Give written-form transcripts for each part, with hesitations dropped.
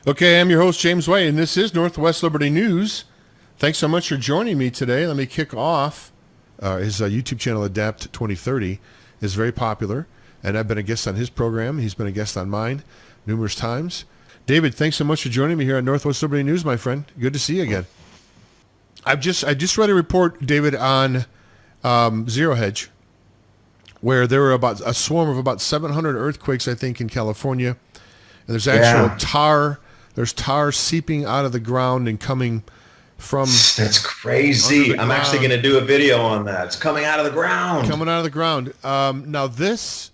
Okay, I'm your host, James White, and this is Northwest Liberty News. Thanks so much for joining me today. Let me kick off. His YouTube channel, Adapt 2030, is very popular, and I've been a guest on his program. He's been a guest on mine numerous times. David, thanks so much for joining me here on Northwest Liberty News, my friend. Good to see you again. I just read a report, David, on Zero Hedge, where there were about a swarm of about 700 earthquakes, I think, in California. And there's actual tar. There's tar seeping out of the ground and coming from... That's crazy. I'm actually going to do a video on that. It's coming out of the ground. Coming out of the ground. Now this...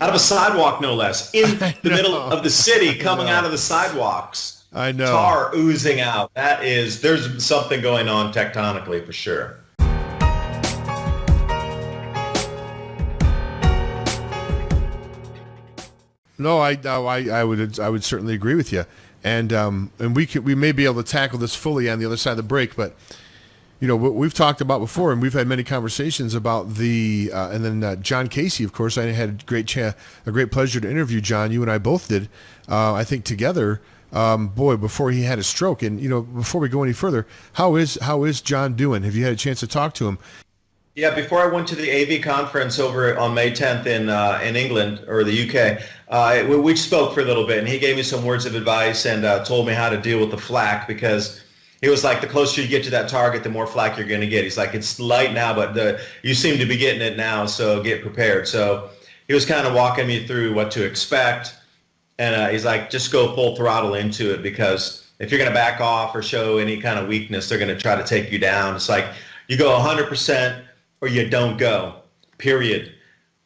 Out of a sidewalk, no less. In the middle of the city, coming out of the sidewalks. I know. Tar oozing out. There's something going on tectonically for sure. No, I would certainly agree with you, and we may be able to tackle this fully on the other side of the break. But you know what we've talked about before, and we've had many conversations about the and then John Casey, of course. I had a great pleasure to interview John. You and I both did. I think together, before he had a stroke. And you know, before we go any further, how is John doing? Have you had a chance to talk to him? Yeah, before I went to the AV conference over on May 10th in England or the UK, we spoke for a little bit, and he gave me some words of advice and told me how to deal with the flak, because he was like, the closer you get to that target, the more flak you're going to get. He's like, it's light now, but you seem to be getting it now, so get prepared. So he was kind of walking me through what to expect, and he's like, just go full throttle into it, because if you're going to back off or show any kind of weakness, they're going to try to take you down. It's like you go 100%. Or you don't go, period.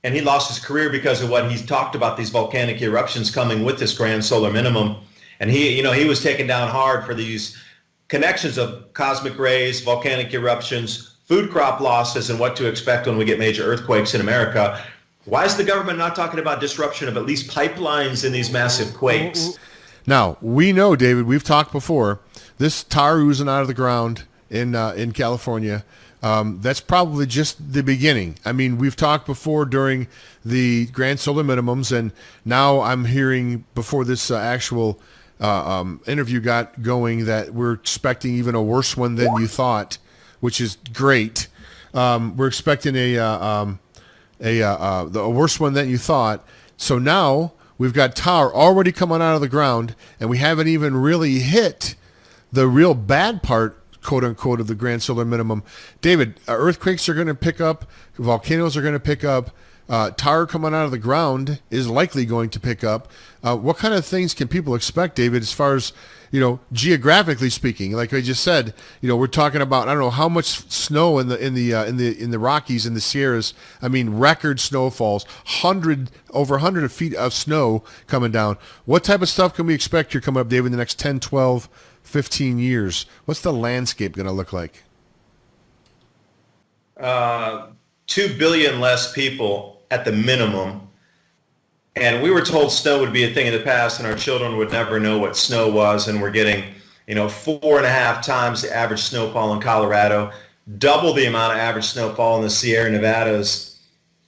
And he lost his career because of what he's talked about, these volcanic eruptions coming with this grand solar minimum. And he was taken down hard for these connections of cosmic rays, volcanic eruptions, food crop losses, and what to expect when we get major earthquakes in America. Why is the government not talking about disruption of at least pipelines in these massive quakes? Now, we know, David, we've talked before, this tar oozing out of the ground in California, that's probably just the beginning. I mean, we've talked before during the Grand Solar Minimums, and now I'm hearing before this actual interview got going that we're expecting even a worse one than you thought, which is great. We're expecting a worse one than you thought. So now we've got tar already coming out of the ground, and we haven't even really hit the real bad part, quote unquote, of the Grand Solar Minimum. David, earthquakes are going to pick up, volcanoes are going to pick up, tar coming out of the ground is likely going to pick up. What kind of things can people expect, David, as far as, you know, geographically speaking? Like I just said, you know, we're talking about, I don't know how much snow in the Rockies and the Sierras. I mean, record snowfalls, over 100 feet of snow coming down. What type of stuff can we expect here coming up, David, in the next 10, 12, 15 years? What's the landscape going to look like? 2 billion less people at the minimum. And we were told snow would be a thing in the past, and our children would never know what snow was. And we're getting, 4.5 times the average snowfall in Colorado, double the amount of average snowfall in the Sierra Nevadas.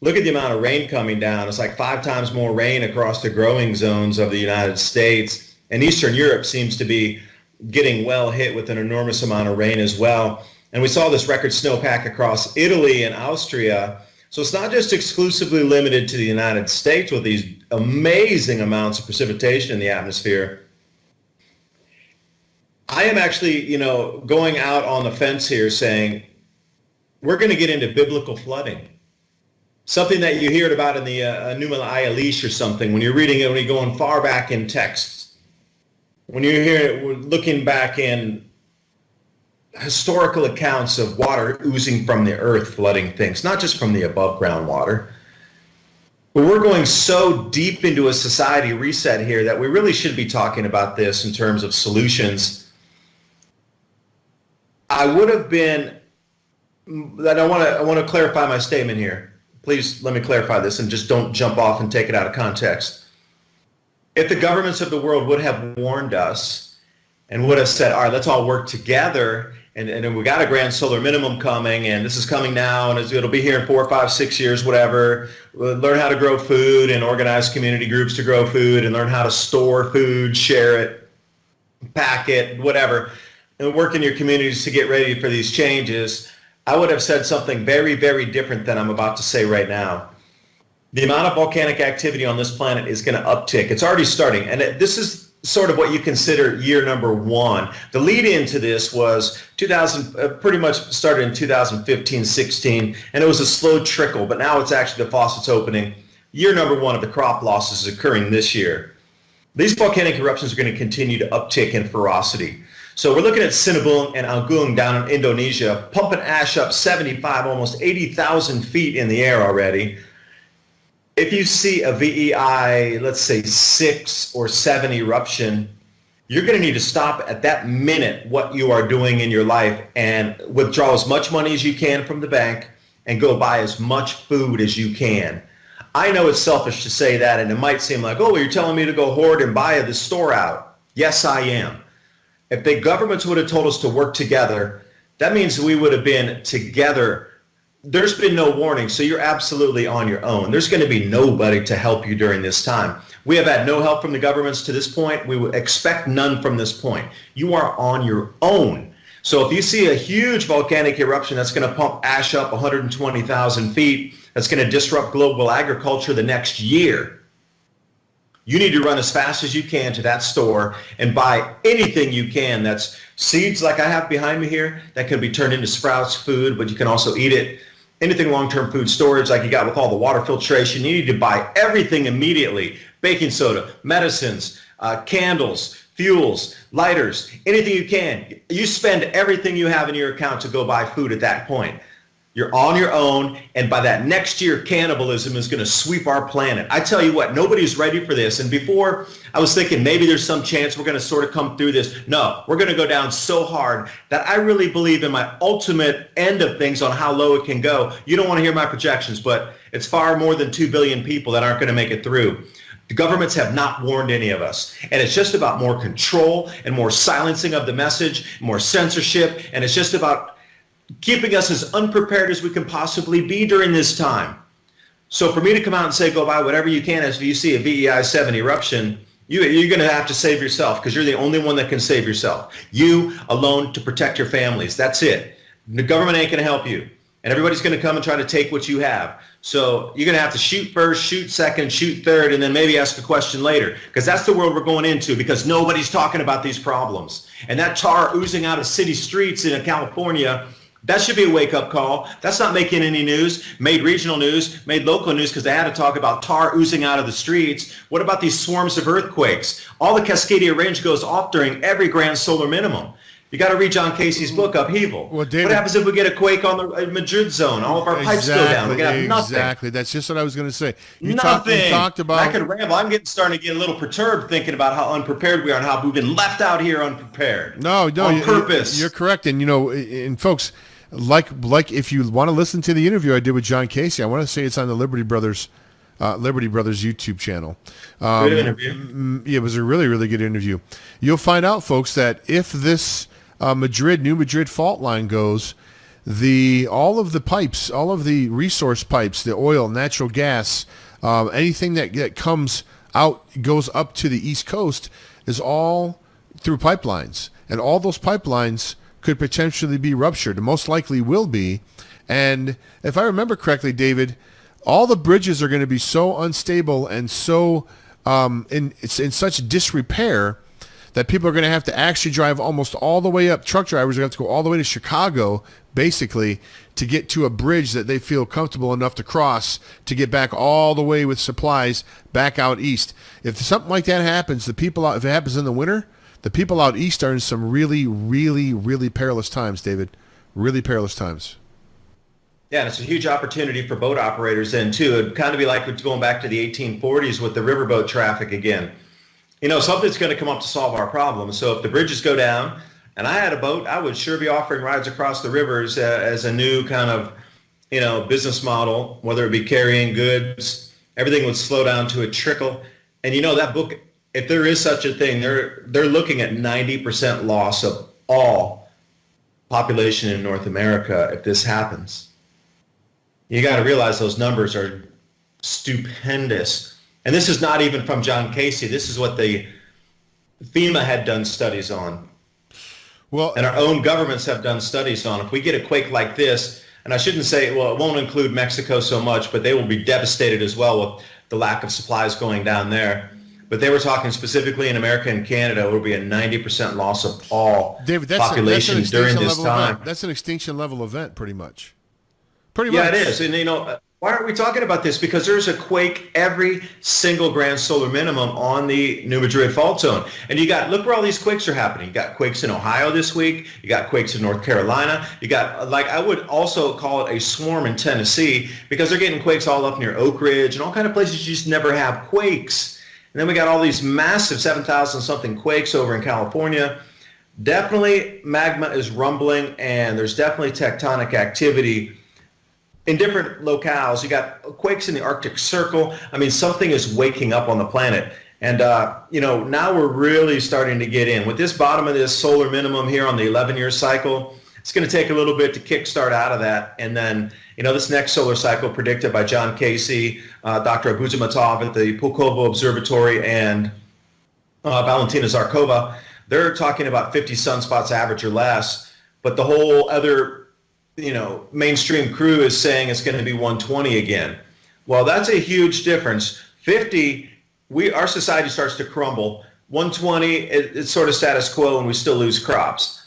Look at the amount of rain coming down. It's like 5 times more rain across the growing zones of the United States. And Eastern Europe seems to be getting well hit with an enormous amount of rain as well. And we saw this record snowpack across Italy and Austria. So it's not just exclusively limited to the United States with these amazing amounts of precipitation in the atmosphere. I am actually, going out on the fence here saying we're going to get into biblical flooding. Something that you heard about in the Numa Ayalish or something, when you're reading it, when you're going far back in texts. When you're looking back in historical accounts of water oozing from the earth, flooding things, not just from the above ground water. But we're going so deep into a society reset here that we really should be talking about this in terms of solutions. I want to clarify my statement here. Please let me clarify this and just don't jump off and take it out of context. If the governments of the world would have warned us and would have said, all right, let's all work together, and we got a grand solar minimum coming, and this is coming now, and it'll be here in 4, 5, 6 years, whatever. We'll learn how to grow food and organize community groups to grow food and learn how to store food, share it. pack it, whatever, and work in your communities to get ready for these changes, I would have said something very, very different than I'm about to say right now. The amount of volcanic activity on this planet is going to uptick. It's already starting. And this is sort of what you consider year number one. The lead into this was pretty much started in 2015, 16, and it was a slow trickle, but now it's actually the faucet's opening. Year number one of the crop losses is occurring this year. These volcanic eruptions are going to continue to uptick in ferocity. So we're looking at Sinabung and Agung down in Indonesia, pumping ash up 75, almost 80,000 feet in the air already. If you see a VEI, let's say 6 or 7 eruption, you're going to need to stop at that minute what you are doing in your life and withdraw as much money as you can from the bank and go buy as much food as you can. I know it's selfish to say that, and it might seem like, oh, you're telling me to go hoard and buy the store out. Yes, I am. If the governments would have told us to work together, that means we would have been together. There's been no warning, so you're absolutely on your own. There's going to be nobody to help you during this time. We have had no help from the governments to this point. We would expect none from this point. You are on your own. So if you see a huge volcanic eruption that's going to pump ash up 120,000 feet, that's going to disrupt global agriculture the next year, you need to run as fast as you can to that store and buy anything you can. That's seeds like I have behind me here that can be turned into sprouts, food, but you can also eat it. Anything long-term food storage like you got with all the water filtration, you need to buy everything immediately. Baking soda, medicines, candles, fuels, lighters, anything you can. You spend everything you have in your account to go buy food at that point. You're on your own, and by that next year, cannibalism is going to sweep our planet. I tell you what, nobody's ready for this. And before, I was thinking maybe there's some chance we're going to sort of come through this. No, we're going to go down so hard that I really believe in my ultimate end of things on how low it can go. You don't want to hear my projections, but it's far more than 2 billion people that aren't going to make it through. The governments have not warned any of us. And it's just about more control and more silencing of the message, more censorship, and it's just about keeping us as unprepared as we can possibly be during this time. So for me to come out and say go buy whatever you can as you see a VEI 7 eruption, you're going to have to save yourself because you're the only one that can save yourself. You alone to protect your families. That's it. The government ain't going to help you. And everybody's going to come and try to take what you have. So you're going to have to shoot first, shoot second, shoot third, and then maybe ask a question later. Because that's the world we're going into because nobody's talking about these problems. And that tar oozing out of city streets in California, that should be a wake-up call. That's not making any news, made regional news, made local news because they had to talk about tar oozing out of the streets. What about these swarms of earthquakes? All the Cascadia Range goes off during every grand solar minimum. You got to read John Casey's book, Upheaval. Well, David, what happens if we get a quake on the Madrid zone? All of our pipes go down. We're going to have nothing. Exactly. That's just what I was going to say. You nothing. Talked about... I could ramble. I'm starting to get a little perturbed thinking about how unprepared we are and how we've been left out here unprepared. No, on purpose. You're correct. And, and folks, like if you want to listen to the interview I did with John Casey, I want to say it's on the Liberty Brothers YouTube channel. Good interview. It was a really, really good interview. You'll find out, folks, that if this New Madrid Fault line goes, all of the pipes, all of the resource pipes, the oil, natural gas, anything that comes out, goes up to the East Coast is all through pipelines. And all those pipelines could potentially be ruptured, and most likely will be. And if I remember correctly, David, all the bridges are going to be so unstable and so in such disrepair that people are going to have to actually drive almost all the way up. Truck drivers are going to have to go all the way to Chicago, basically, to get to a bridge that they feel comfortable enough to cross to get back all the way with supplies back out east. If something like that happens, if it happens in the winter, the people out east are in some really, really, really perilous times, David. Really perilous times. Yeah, and it's a huge opportunity for boat operators then, too. It'd kind of be like going back to the 1840s with the riverboat traffic again. Something's going to come up to solve our problem. So if the bridges go down, and I had a boat, I would sure be offering rides across the rivers as a new kind of, business model, whether it be carrying goods. Everything would slow down to a trickle. And that book, if there is such a thing, they're looking at 90% loss of all population in North America if this happens. You got to realize those numbers are stupendous. And this is not even from John Casey. This is what the FEMA had done studies on, Well, and our own governments have done studies on. If we get a quake like this, and I shouldn't say, well, it won't include Mexico so much, but they will be devastated as well with the lack of supplies going down there. But they were talking specifically in America and Canada, it would be a 90% loss of all David, population during this time. That's an extinction level event, pretty much. Yeah, it is. And, why aren't we talking about this? Because there's a quake every single grand solar minimum on the New Madrid Fault Zone. And look where all these quakes are happening. You got quakes in Ohio this week. You got quakes in North Carolina. You got, I would also call it a swarm in Tennessee, because they're getting quakes all up near Oak Ridge and all kind of places you just never have quakes. And then we got all these massive 7,000 something quakes over in California. Definitely magma is rumbling, and there's definitely tectonic activity in different locales. You got quakes in the Arctic Circle. I mean, something is waking up on the planet. And, now we're really starting to get in. With this bottom of this solar minimum here on the 11-year cycle, it's going to take a little bit to kickstart out of that. And then, this next solar cycle predicted by John Casey, Dr. Abuzamatov at the Pulkovo Observatory, and Valentina Zarkova, they're talking about 50 sunspots average or less. But the whole other mainstream crew is saying it's going to be 120 again. Well, that's a huge difference. 50, our society starts to crumble. 120, it's sort of status quo, and we still lose crops.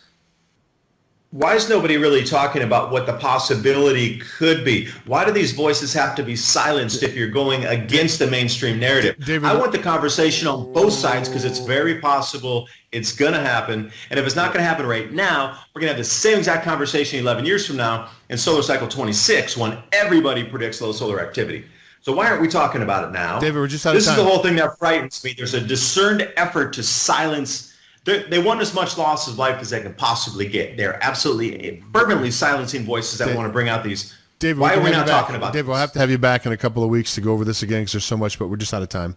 Why is nobody really talking about what the possibility could be? Why do these voices have to be silenced if you're going against the mainstream narrative? David, I want the conversation on both sides, because it's very possible it's going to happen. And if it's not going to happen right now, we're going to have the same exact conversation 11 years from now in solar cycle 26, when everybody predicts low solar activity. So why aren't we talking about it now? David, we're just out of time. This is the whole thing that frightens me. There's a discerned effort to silence. They want as much loss of life as they can possibly get. They're absolutely fervently silencing voices that want to bring out these. David, why are we not talking about David, this? we'll have to have you back in a couple of weeks to go over this again, because there's so much, but we're just out of time.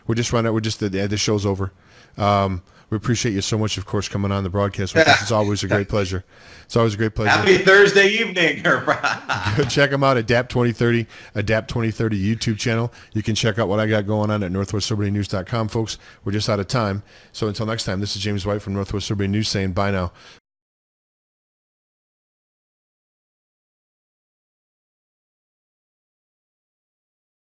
We're just running. The show's over. We appreciate you so much, of course, coming on the broadcast with us. It's always a great pleasure. It's always a great pleasure. Happy Thursday evening. Go check them out at Adapt 2030 YouTube channel. You can check out what I got going on at northwestsobritynews.com, folks. We're just out of time. So until next time, this is James White from Northwest Sobriety News saying bye now.